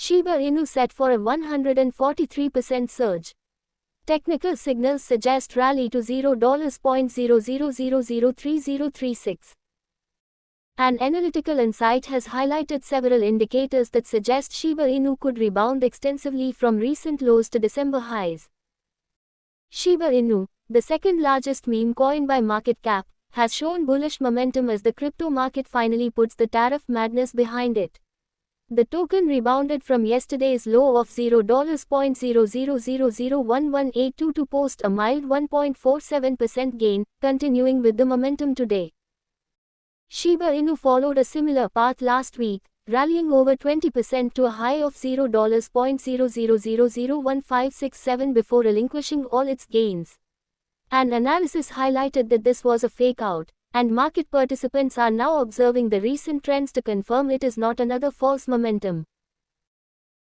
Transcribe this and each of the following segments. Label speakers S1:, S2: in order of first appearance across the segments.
S1: Shiba Inu set for a 143% surge. Technical signals suggest rally to $0.00003036. An analytical insight has highlighted several indicators that suggest Shiba Inu could rebound extensively from recent lows to December highs. Shiba Inu, the second largest meme coin by market cap, has shown bullish momentum as the crypto market finally puts the tariff madness behind it. The token rebounded from yesterday's low of $0.00001182 to post a mild 1.47% gain, continuing with the momentum today. Shiba Inu followed a similar path last week, rallying over 20% to a high of $0.00001567 before relinquishing all its gains. An analysis highlighted that this was a fake out, and market participants are now observing the recent trends to confirm it is not another false momentum.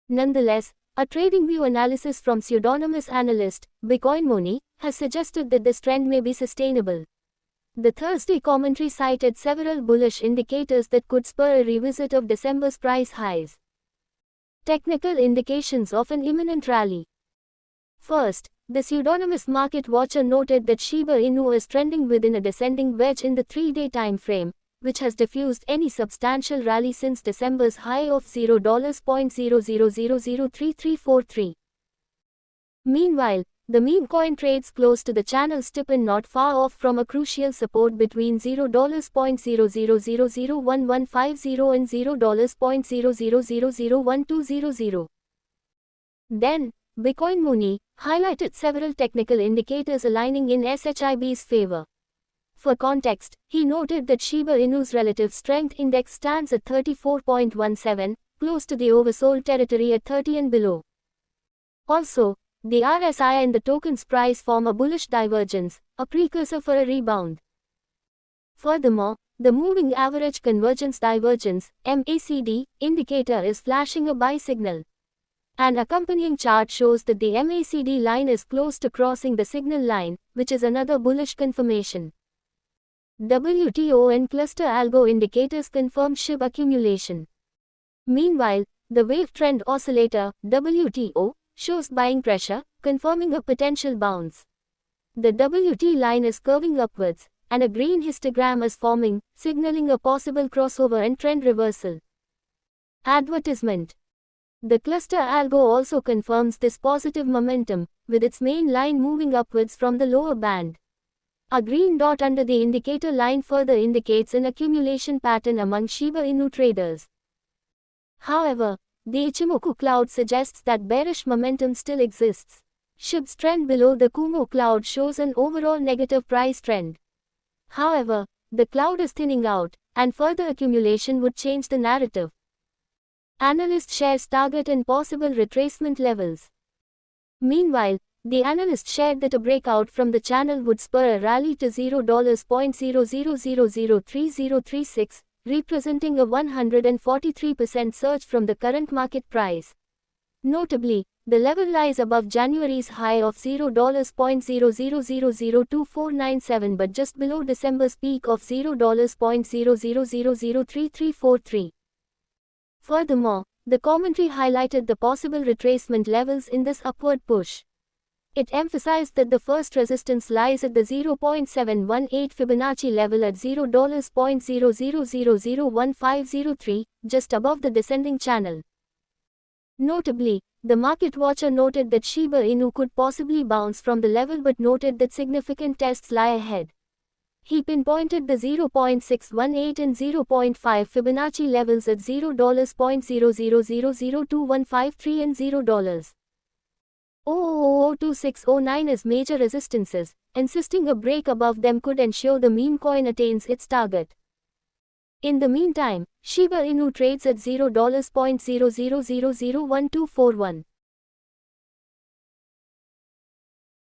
S1: Nonetheless, a TradingView analysis from pseudonymous analyst, Bitcoin Money, has suggested that this trend may be sustainable. The Thursday commentary cited several bullish indicators that could spur a revisit of December's price highs. Technical indications of an imminent rally. First, the pseudonymous market watcher noted that Shiba Inu is trending within a descending wedge in the 3-day time frame, which has diffused any substantial rally since December's high of $0.00003343. Meanwhile, the meme coin trades close to the channel tip and not far off from a crucial support between $0.00001150 and $0.00001200. Then, Bitcoin Money highlighted several technical indicators aligning in SHIB's favor. For context, he noted that Shiba Inu's relative strength index stands at 34.17, close to the oversold territory at 30 and below. Also, the RSI and the token's price form a bullish divergence, a precursor for a rebound. Furthermore, the moving average convergence divergence (MACD) indicator is flashing a buy signal. An accompanying chart shows that the MACD line is close to crossing the signal line, which is another bullish confirmation. WTO and cluster algo indicators confirm SHIB accumulation. Meanwhile, the wave trend oscillator WTO shows buying pressure, confirming a potential bounce. The WT line is curving upwards, and a green histogram is forming, signaling a possible crossover and trend reversal. Advertisement. The cluster algo also confirms this positive momentum, with its main line moving upwards from the lower band. A green dot under the indicator line further indicates an accumulation pattern among Shiba Inu traders. However, the Ichimoku cloud suggests that bearish momentum still exists. SHIB's trend below the Kumo cloud shows an overall negative price trend. However, the cloud is thinning out, and further accumulation would change the narrative. Analyst shares target and possible retracement levels. Meanwhile, the analyst shared that a breakout from the channel would spur a rally to $0.00003036, representing a 143% surge from the current market price. Notably, the level lies above January's high of $0.00002497 but just below December's peak of $0.00003343. Furthermore, the commentary highlighted the possible retracement levels in this upward push. It emphasized that the first resistance lies at the 0.718 Fibonacci level at $0.00001503, just above the descending channel. Notably, the market watcher noted that Shiba Inu could possibly bounce from the level but noted that significant tests lie ahead. He pinpointed the 0.618 and 0.5 Fibonacci levels at $0.00002153 and $0.002609 as major resistances, insisting a break above them could ensure the meme coin attains its target. In the meantime, Shiba Inu trades at $0.00001241.